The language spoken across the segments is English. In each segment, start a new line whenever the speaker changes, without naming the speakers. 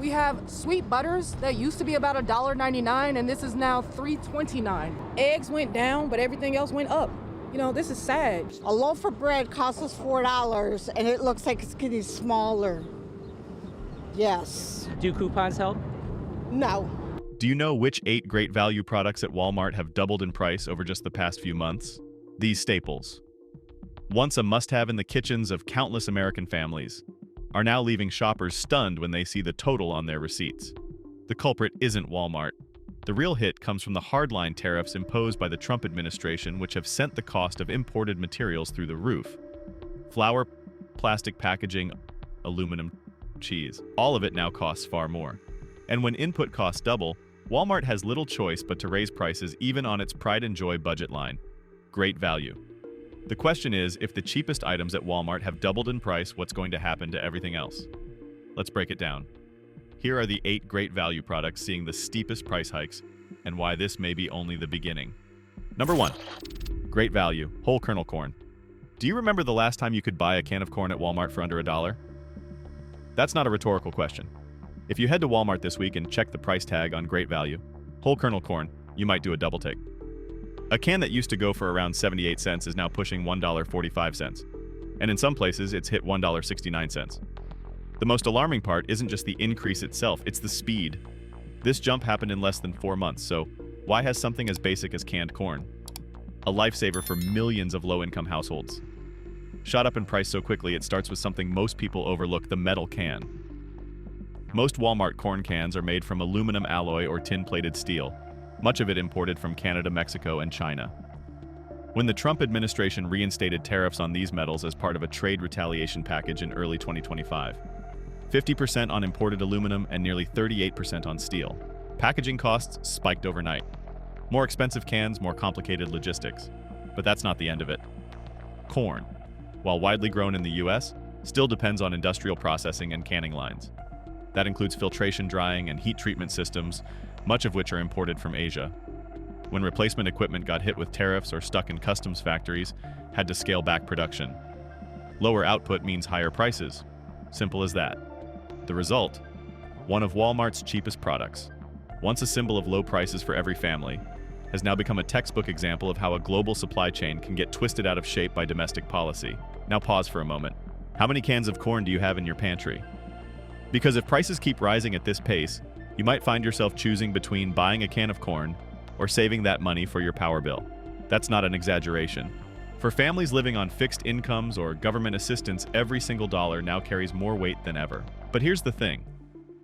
We have sweet butters that used to be about $1.99, and this is now $3.29. Eggs went down, but everything else went up. This is sad.
A loaf of bread costs us $4, and it looks like it's getting smaller. Yes.
Do coupons help?
No.
Do you know which 8 great value products at Walmart have doubled in price over just the past few months? These staples, once a must-have in the kitchens of countless American families, are now leaving shoppers stunned when they see the total on their receipts. The culprit isn't Walmart. The real hit comes from the hardline tariffs imposed by the Trump administration, which have sent the cost of imported materials through the roof. Flour, plastic packaging, aluminum, cheese, all of it now costs far more. And when input costs double, Walmart has little choice but to raise prices even on its pride and joy budget line. Great value. The question is, if the cheapest items at Walmart have doubled in price, what's going to happen to everything else? Let's break it down. Here are the 8 great value products seeing the steepest price hikes, and why this may be only the beginning. Number 1. Great value, whole kernel corn. Do you remember the last time you could buy a can of corn at Walmart for under $1? That's not a rhetorical question. If you head to Walmart this week and check the price tag on great value, whole kernel corn, you might do a double take. A can that used to go for around 78 cents is now pushing $1.45, and in some places it's hit $1.69. The most alarming part isn't just the increase itself, it's the speed. This jump happened in less than 4 months, so why has something as basic as canned corn, a lifesaver for millions of low-income households, shot up in price so quickly it starts with something most people overlook: the metal can. Most Walmart corn cans are made from aluminum alloy or tin-plated steel, much of it imported from Canada, Mexico, and China. When the Trump administration reinstated tariffs on these metals as part of a trade retaliation package in early 2025, 50% on imported aluminum and nearly 38% on steel, packaging costs spiked overnight. More expensive cans, more complicated logistics. But that's not the end of it. Corn, while widely grown in the US, still depends on industrial processing and canning lines. That includes filtration, drying, and heat treatment systems, much of which are imported from Asia. When replacement equipment got hit with tariffs or stuck in customs factories, had to scale back production. Lower output means higher prices. Simple as that. The result? One of Walmart's cheapest products, once a symbol of low prices for every family, has now become a textbook example of how a global supply chain can get twisted out of shape by domestic policy. Now pause for a moment. How many cans of corn do you have in your pantry? Because if prices keep rising at this pace, you might find yourself choosing between buying a can of corn or saving that money for your power bill. That's not an exaggeration. For families living on fixed incomes or government assistance, every single dollar now carries more weight than ever. But here's the thing.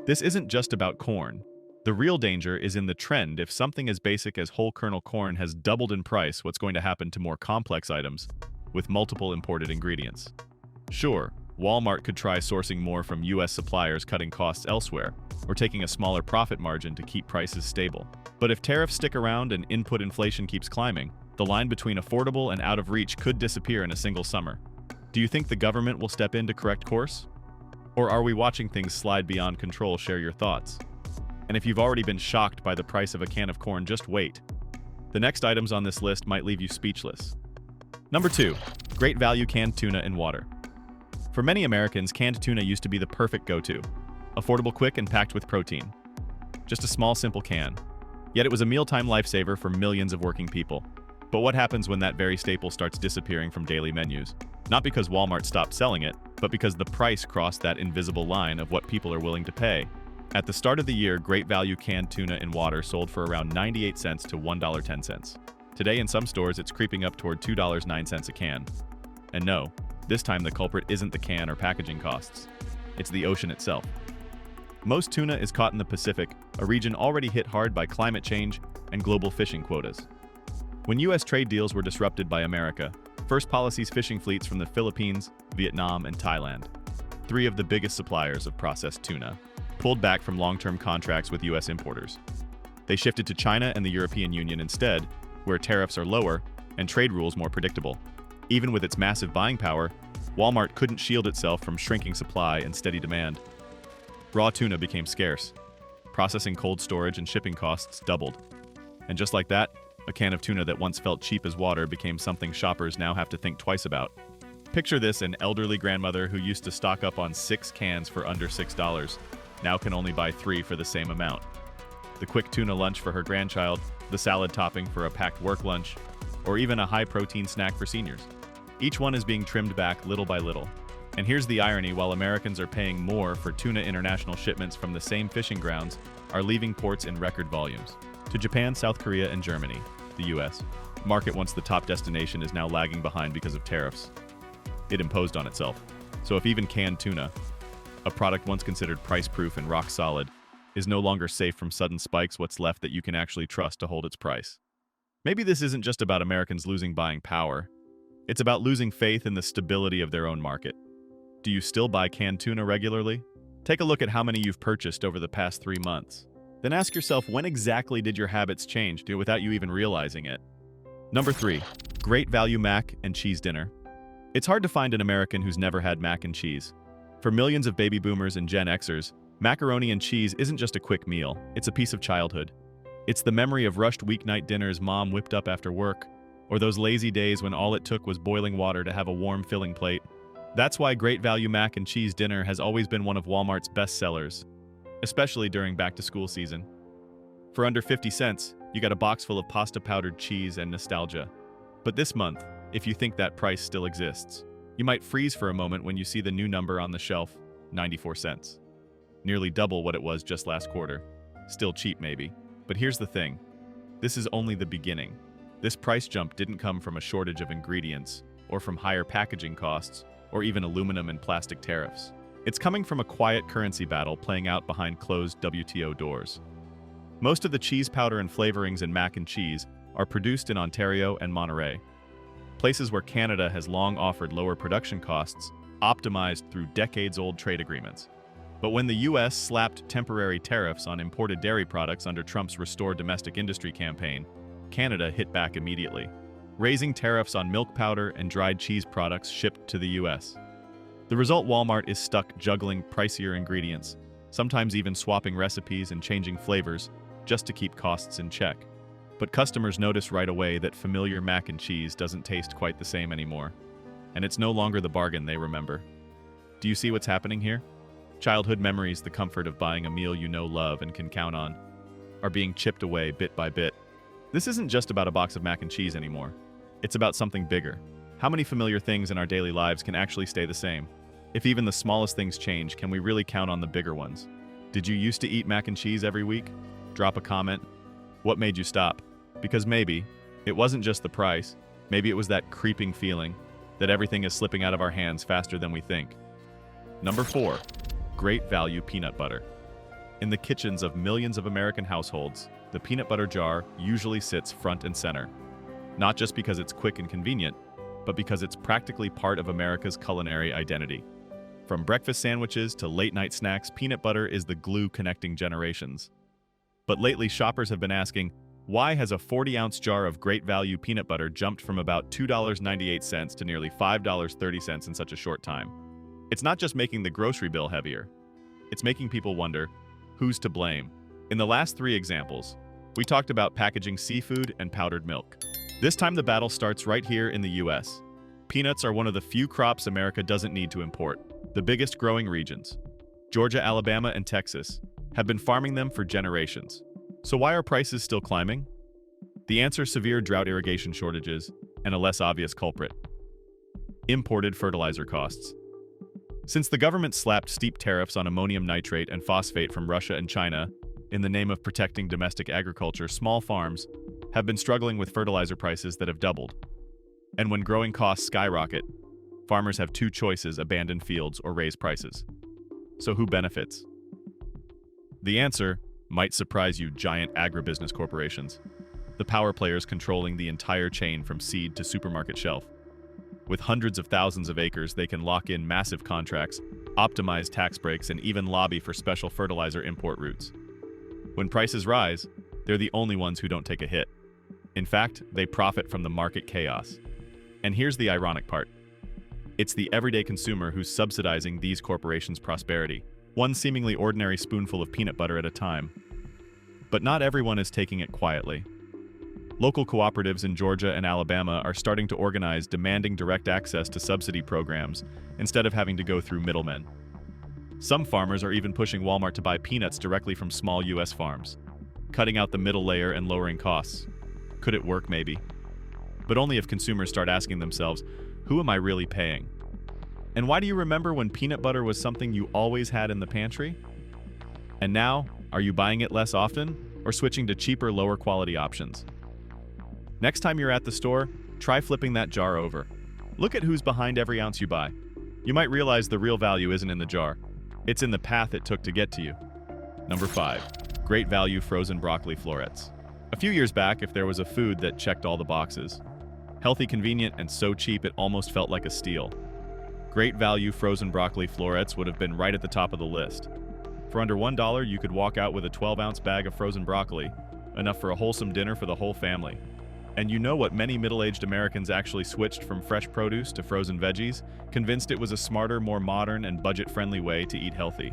This isn't just about corn. The real danger is in the trend. If something as basic as whole kernel corn has doubled in price, what's going to happen to more complex items with multiple imported ingredients? Sure, Walmart could try sourcing more from US suppliers, cutting costs elsewhere, or taking a smaller profit margin to keep prices stable. But if tariffs stick around and input inflation keeps climbing, the line between affordable and out of reach could disappear in a single summer. Do you think the government will step in to correct course? Or are we watching things slide beyond control? Share your thoughts. And if you've already been shocked by the price of a can of corn, just wait. The next items on this list might leave you speechless. Number 2, great value canned tuna in water. For many Americans, canned tuna used to be the perfect go-to. Affordable, quick, and packed with protein. Just a small, simple can. Yet it was a mealtime lifesaver for millions of working people. But what happens when that very staple starts disappearing from daily menus? Not because Walmart stopped selling it, but because the price crossed that invisible line of what people are willing to pay. At the start of the year, great value canned tuna in water sold for around 98 cents to $1.10. Today in some stores, it's creeping up toward $2.09 a can. And no, this time the culprit isn't the can or packaging costs. It's the ocean itself. Most tuna is caught in the Pacific, a region already hit hard by climate change and global fishing quotas. When US trade deals were disrupted by America, First Policy's fishing fleets from the Philippines, Vietnam, and Thailand, 3 of the biggest suppliers of processed tuna, pulled back from long-term contracts with US importers. They shifted to China and the European Union instead, where tariffs are lower and trade rules more predictable. Even with its massive buying power, Walmart couldn't shield itself from shrinking supply and steady demand. Raw tuna became scarce. Processing, cold storage, and shipping costs doubled. And just like that, a can of tuna that once felt cheap as water became something shoppers now have to think twice about. Picture this: an elderly grandmother who used to stock up on 6 cans for under $6. now can only buy 3 for the same amount. The quick tuna lunch for her grandchild, the salad topping for a packed work lunch, or even a high-protein snack for seniors. Each one is being trimmed back little by little. And here's the irony: while Americans are paying more for tuna, international shipments from the same fishing grounds are leaving ports in record volumes. To Japan, South Korea, and Germany, the US, market once the top destination is now lagging behind because of tariffs. It imposed on itself. So if even canned tuna, a product once considered price-proof and rock-solid, is no longer safe from sudden spikes, what's left that you can actually trust to hold its price? Maybe this isn't just about Americans losing buying power. It's about losing faith in the stability of their own market. Do you still buy canned tuna regularly? Take a look at how many you've purchased over the past 3 months. Then ask yourself, when exactly did your habits change without you even realizing it? Number 3, great value mac and cheese dinner. It's hard to find an American who's never had mac and cheese. For millions of baby boomers and Gen Xers, macaroni and cheese isn't just a quick meal, it's a piece of childhood. It's the memory of rushed weeknight dinners mom whipped up after work, or those lazy days when all it took was boiling water to have a warm filling plate. That's why great value mac and cheese dinner has always been one of Walmart's best sellers, especially during back-to-school season. For under 50 cents, you got a box full of pasta, powdered cheese, and nostalgia. But this month, if you think that price still exists, you might freeze for a moment when you see the new number on the shelf, 94 cents. Nearly double what it was just last quarter. Still cheap maybe, but here's the thing. This is only the beginning. This price jump didn't come from a shortage of ingredients, or from higher packaging costs, or even aluminum and plastic tariffs. It's coming from a quiet currency battle playing out behind closed WTO doors. Most of the cheese powder and flavorings in mac and cheese are produced in Ontario and Monterey, places where Canada has long offered lower production costs, optimized through decades-old trade agreements. But when the US slapped temporary tariffs on imported dairy products under Trump's Restore Domestic Industry campaign, Canada hit back immediately, raising tariffs on milk powder and dried cheese products shipped to the US. The result: Walmart is stuck juggling pricier ingredients, sometimes even swapping recipes and changing flavors just to keep costs in check. But customers notice right away that familiar mac and cheese doesn't taste quite the same anymore, and it's no longer the bargain they remember. Do you see what's happening here? Childhood memories, the comfort of buying a meal you know, love, and can count on, are being chipped away bit by bit. This isn't just about a box of mac and cheese anymore. It's about something bigger. How many familiar things in our daily lives can actually stay the same? If even the smallest things change, can we really count on the bigger ones? Did you used to eat mac and cheese every week? Drop a comment. What made you stop? Because maybe it wasn't just the price. Maybe it was that creeping feeling that everything is slipping out of our hands faster than we think. Number 4, great value peanut butter. In the kitchens of millions of American households, the peanut butter jar usually sits front and center. Not just because it's quick and convenient, but because it's practically part of America's culinary identity. From breakfast sandwiches to late-night snacks, peanut butter is the glue connecting generations. But lately, shoppers have been asking, why has a 40-ounce jar of great value peanut butter jumped from about $2.98 to nearly $5.30 in such a short time? It's not just making the grocery bill heavier. It's making people wonder, who's to blame? In the last 3 examples, we talked about packaging seafood and powdered milk. This time the battle starts right here in the US. Peanuts are one of the few crops America doesn't need to import. The biggest growing regions, Georgia, Alabama, and Texas, have been farming them for generations. So why are prices still climbing? The answer: severe drought, irrigation shortages, and a less obvious culprit: imported fertilizer costs. Since the government slapped steep tariffs on ammonium nitrate and phosphate from Russia and China in the name of protecting domestic agriculture, small farms have been struggling with fertilizer prices that have doubled. And when growing costs skyrocket, farmers have 2 choices: abandon fields or raise prices. So who benefits? The answer might surprise you: giant agribusiness corporations, the power players controlling the entire chain from seed to supermarket shelf. With hundreds of thousands of acres, they can lock in massive contracts, optimize tax breaks, and even lobby for special fertilizer import routes. When prices rise, they're the only ones who don't take a hit. In fact, they profit from the market chaos. And here's the ironic part: it's the everyday consumer who's subsidizing these corporations' prosperity, one seemingly ordinary spoonful of peanut butter at a time. But not everyone is taking it quietly. Local cooperatives in Georgia and Alabama are starting to organize, demanding direct access to subsidy programs instead of having to go through middlemen. Some farmers are even pushing Walmart to buy peanuts directly from small US farms, cutting out the middle layer and lowering costs. Could it work? Maybe. But only if consumers start asking themselves, who am I really paying? And why do you remember when peanut butter was something you always had in the pantry? And now, are you buying it less often or switching to cheaper, lower quality options? Next time you're at the store, try flipping that jar over. Look at who's behind every ounce you buy. You might realize the real value isn't in the jar. It's in the path it took to get to you. Number 5. Great value frozen broccoli florets. A few years back, if there was a food that checked all the boxes, healthy, convenient, and so cheap it almost felt like a steal, Great value frozen broccoli florets would have been right at the top of the list. For under $1, you could walk out with a 12-ounce bag of frozen broccoli, enough for a wholesome dinner for the whole family. And you know what many middle-aged Americans actually switched from fresh produce to frozen veggies, convinced it was a smarter, more modern, and budget-friendly way to eat healthy.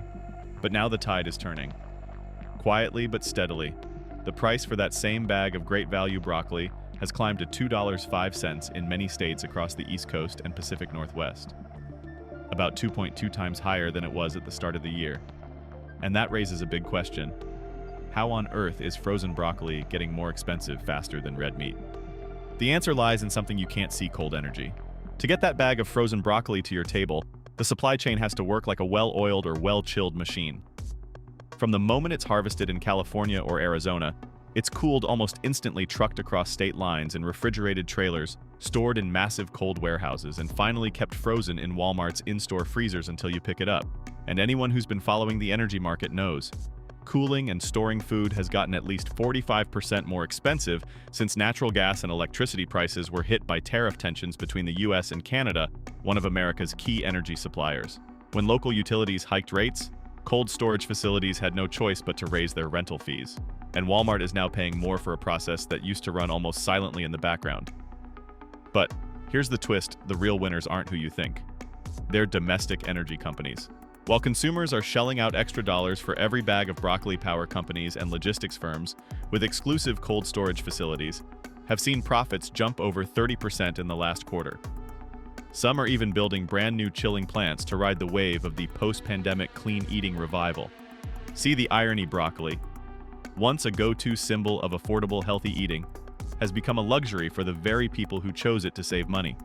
But now the tide is turning. Quietly but steadily, the price for that same bag of great value broccoli has climbed to $2.05 in many states across the East Coast and Pacific Northwest, about 2.2 times higher than it was at the start of the year. And that raises a big question. How on earth is frozen broccoli getting more expensive faster than red meat? The answer lies in something you can't see: cold energy. To get that bag of frozen broccoli to your table, the supply chain has to work like a well-oiled or well-chilled machine. From the moment it's harvested in California or Arizona, it's cooled almost instantly, trucked across state lines in refrigerated trailers, stored in massive cold warehouses, and finally kept frozen in Walmart's in-store freezers until you pick it up. And anyone who's been following the energy market knows, cooling and storing food has gotten at least 45% more expensive since natural gas and electricity prices were hit by tariff tensions between the US and Canada, one of America's key energy suppliers. When local utilities hiked rates, cold storage facilities had no choice but to raise their rental fees. And Walmart is now paying more for a process that used to run almost silently in the background. But here's the twist: the real winners aren't who you think. They're domestic energy companies. While consumers are shelling out extra dollars for every bag of broccoli, power companies and logistics firms with exclusive cold storage facilities have seen profits jump over 30% in the last quarter. Some are even building brand new chilling plants to ride the wave of the post-pandemic clean eating revival. See the irony: broccoli, once a go-to symbol of affordable, healthy eating, has become a luxury for the very people who chose it to save money.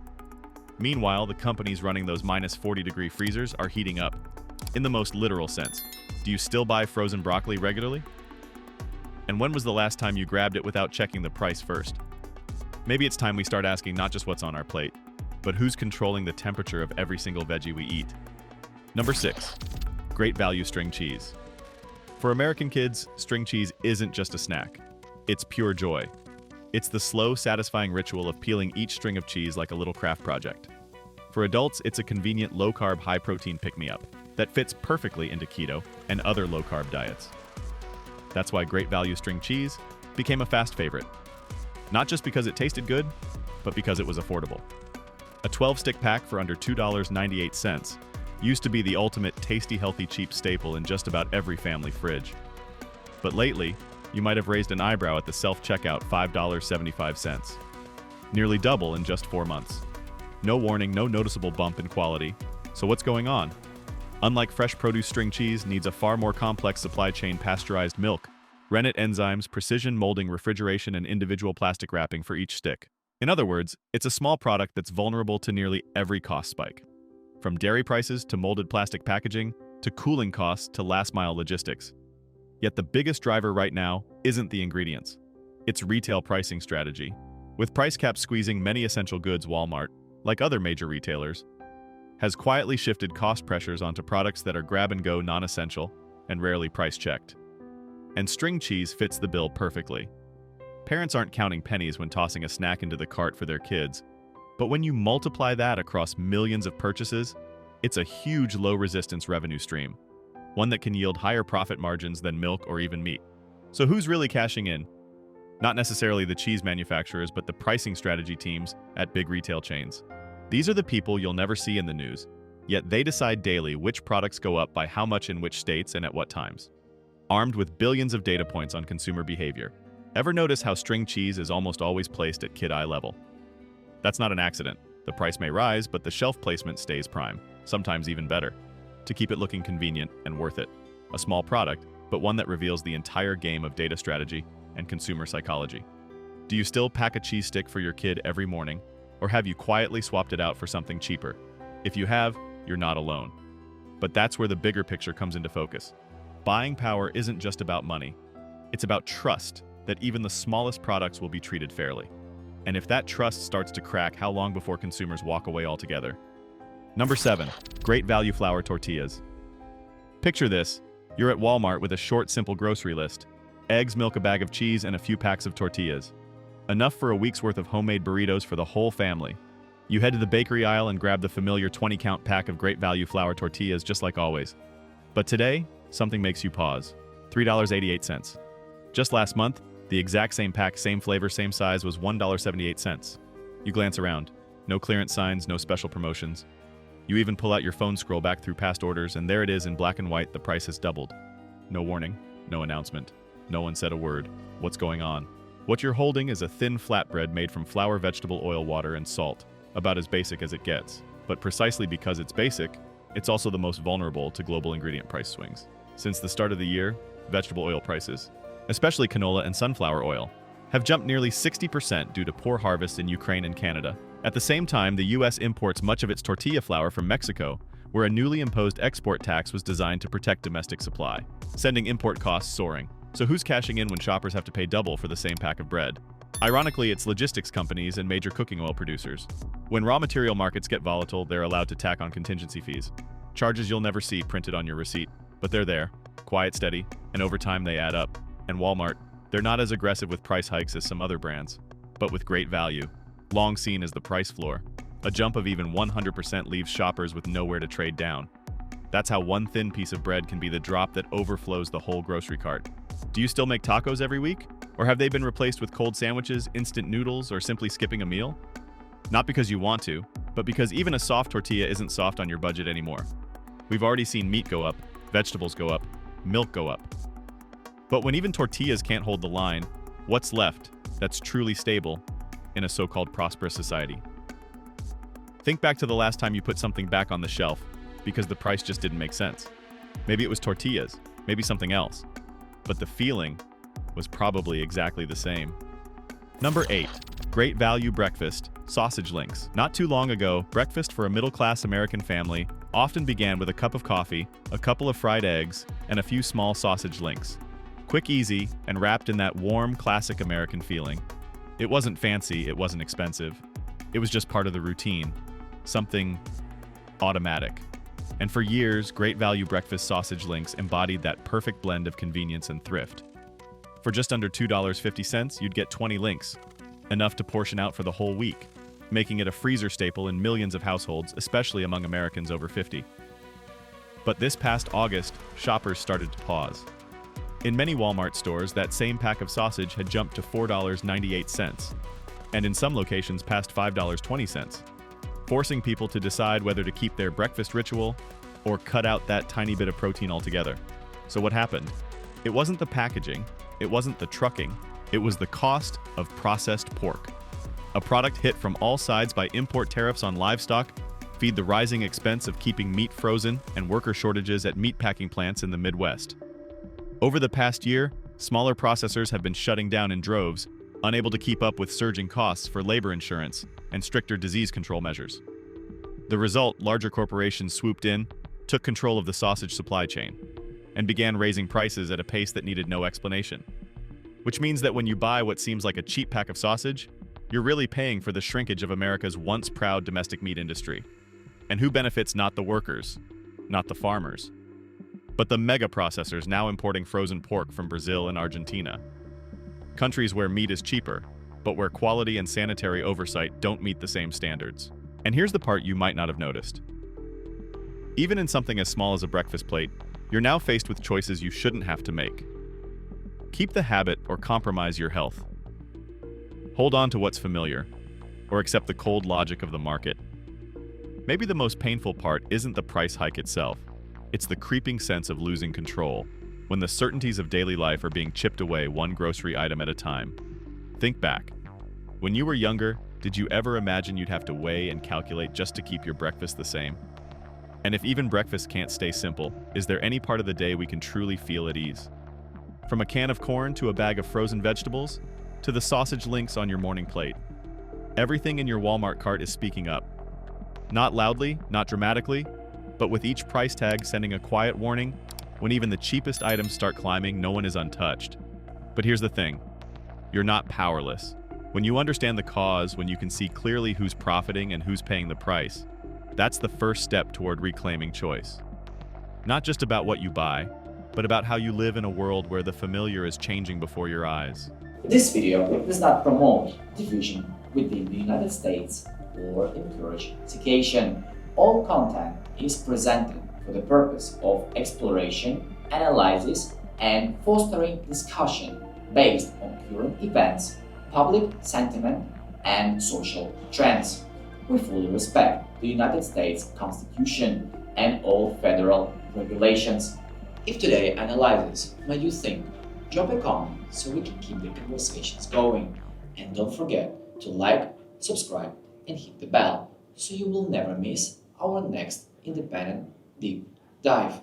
Meanwhile, the companies running those minus 40-degree freezers are heating up. In the most literal sense. Do you still buy frozen broccoli regularly? And when was the last time you grabbed it without checking the price first? Maybe it's time we start asking not just what's on our plate, but who's controlling the temperature of every single veggie we eat. Number 6. Great value string cheese. For American kids, string cheese isn't just a snack. It's pure joy. It's the slow, satisfying ritual of peeling each string of cheese like a little craft project. For adults, it's a convenient, low-carb, high-protein pick-me-up that fits perfectly into keto and other low-carb diets. That's why great value string cheese became a fast favorite. Not just because it tasted good, but because it was affordable. A 12-stick pack for under $2.98 used to be the ultimate tasty, healthy, cheap staple in just about every family fridge. But lately, you might have raised an eyebrow at the self-checkout $5.75. Nearly double in just 4 months. No warning, no noticeable bump in quality. So what's going on? Unlike fresh produce, string cheese needs a far more complex supply chain: pasteurized milk, rennet enzymes, precision molding, refrigeration, and individual plastic wrapping for each stick. In other words, it's a small product that's vulnerable to nearly every cost spike. From dairy prices to molded plastic packaging, to cooling costs to last-mile logistics. Yet the biggest driver right now isn't the ingredients. It's retail pricing strategy. With price caps squeezing many essential goods, Walmart, like other major retailers, has quietly shifted cost pressures onto products that are grab-and-go, non-essential, and rarely price-checked. And string cheese fits the bill perfectly. Parents aren't counting pennies when tossing a snack into the cart for their kids, but when you multiply that across millions of purchases, it's a huge low-resistance revenue stream, one that can yield higher profit margins than milk or even meat. So who's really cashing in? Not necessarily the cheese manufacturers, but the pricing strategy teams at big retail chains. These are the people you'll never see in the news, yet they decide daily which products go up by how much in which states and at what times. Armed with billions of data points on consumer behavior, ever notice how string cheese is almost always placed at kid eye level? That's not an accident. The price may rise, but the shelf placement stays prime, sometimes even better. to keep it looking convenient and worth it. A small product, but one that reveals the entire game of data strategy and consumer psychology. Do you still pack a cheese stick for your kid every morning, or have you quietly swapped it out for something cheaper? If you have, you're not alone. But that's where the bigger picture comes into focus. Buying power isn't just about money. It's about trust that even the smallest products will be treated fairly. And if that trust starts to crack, how long before consumers walk away altogether? Number 7, great value flour tortillas. Picture this. You're at Walmart with a short, simple grocery list. Eggs, milk, a bag of cheese, and a few packs of tortillas. Enough for a week's worth of homemade burritos for the whole family. You head to the bakery aisle and grab the familiar 20-count pack of great value flour tortillas just like always. But today, something makes you pause. $3.88. Just last month, the exact same pack, same flavor, same size was $1.78. You glance around. No clearance signs, no special promotions. You even pull out your phone, scroll back through past orders, and there it is in black and white, the price has doubled. No warning, no announcement. No one said a word. What's going on? What you're holding is a thin flatbread made from flour, vegetable oil, water, and salt. About as basic as it gets. But precisely because it's basic, it's also the most vulnerable to global ingredient price swings. Since the start of the year, vegetable oil prices, especially canola and sunflower oil, have jumped nearly 60% due to poor harvests in Ukraine and Canada. At the same time, the U.S. imports much of its tortilla flour from Mexico, where a newly imposed export tax was designed to protect domestic supply, sending import costs soaring. So who's cashing in when shoppers have to pay double for the same pack of bread? Ironically, it's logistics companies and major cooking oil producers. When raw material markets get volatile, they're allowed to tack on contingency fees. Charges you'll never see printed on your receipt, but they're there, quiet, steady, and over time they add up. And Walmart, they're not as aggressive with price hikes as some other brands, but with great value, long seen as the price floor. A jump of even 100% leaves shoppers with nowhere to trade down. That's how one thin piece of bread can be the drop that overflows the whole grocery cart. Do you still make tacos every week? Or have they been replaced with cold sandwiches, instant noodles, or simply skipping a meal? Not because you want to, but because even a soft tortilla isn't soft on your budget anymore. We've already seen meat go up, vegetables go up, milk go up. But when even tortillas can't hold the line, what's left that's truly stable in a so-called prosperous society? Think back to the last time you put something back on the shelf because the price just didn't make sense. Maybe it was tortillas, maybe something else. But the feeling was probably exactly the same. Number 8, great value breakfast, sausage links. Not too long ago, breakfast for a middle-class American family often began with a cup of coffee, a couple of fried eggs, and a few small sausage links. Quick, easy, and wrapped in that warm, classic American feeling. It wasn't fancy, it wasn't expensive. It was just part of the routine, something automatic. And for years, great value breakfast sausage links embodied that perfect blend of convenience and thrift. For just under $2.50, you'd get 20 links, enough to portion out for the whole week, making it a freezer staple in millions of households, especially among Americans over 50. But this past August, shoppers started to pause. In many Walmart stores, that same pack of sausage had jumped to $4.98, and in some locations past $5.20, forcing people to decide whether to keep their breakfast ritual or cut out that tiny bit of protein altogether. So what happened? It wasn't the packaging, it wasn't the trucking, it was the cost of processed pork. A product hit from all sides by import tariffs on livestock, feed the rising expense of keeping meat frozen, and worker shortages at meat packing plants in the Midwest. Over the past year, smaller processors have been shutting down in droves, unable to keep up with surging costs for labor insurance and stricter disease control measures. The result, larger corporations swooped in, took control of the sausage supply chain, and began raising prices at a pace that needed no explanation. Which means that when you buy what seems like a cheap pack of sausage, you're really paying for the shrinkage of America's once proud domestic meat industry. And who benefits? Not the workers, not the farmers, but the mega processors now importing frozen pork from Brazil and Argentina. Countries where meat is cheaper, but where quality and sanitary oversight don't meet the same standards. And here's the part you might not have noticed. Even in something as small as a breakfast plate, you're now faced with choices you shouldn't have to make. Keep the habit or compromise your health. Hold on to what's familiar, or accept the cold logic of the market. Maybe the most painful part isn't the price hike itself. It's the creeping sense of losing control, when the certainties of daily life are being chipped away one grocery item at a time. Think back. When you were younger, did you ever imagine you'd have to weigh and calculate just to keep your breakfast the same? And if even breakfast can't stay simple, is there any part of the day we can truly feel at ease? From a can of corn to a bag of frozen vegetables, to the sausage links on your morning plate, everything in your Walmart cart is speaking up. Not loudly, not dramatically, but with each price tag sending a quiet warning. When even the cheapest items start climbing, no one is untouched. But here's the thing, you're not powerless. When you understand the cause, when you can see clearly who's profiting and who's paying the price, that's the first step toward reclaiming choice. Not just about what you buy, but about how you live in a world where the familiar is changing before your eyes.
This video does not promote division within the United States or encourage segregation. All content is presented for the purpose of exploration, analysis, and fostering discussion based on current events, public sentiment, and social trends. We fully respect the United States Constitution and all federal regulations. If today's analysis made you think, drop a comment so we can keep the conversations going. And don't forget to like, subscribe, and hit the bell so you will never miss our next independent deep dive.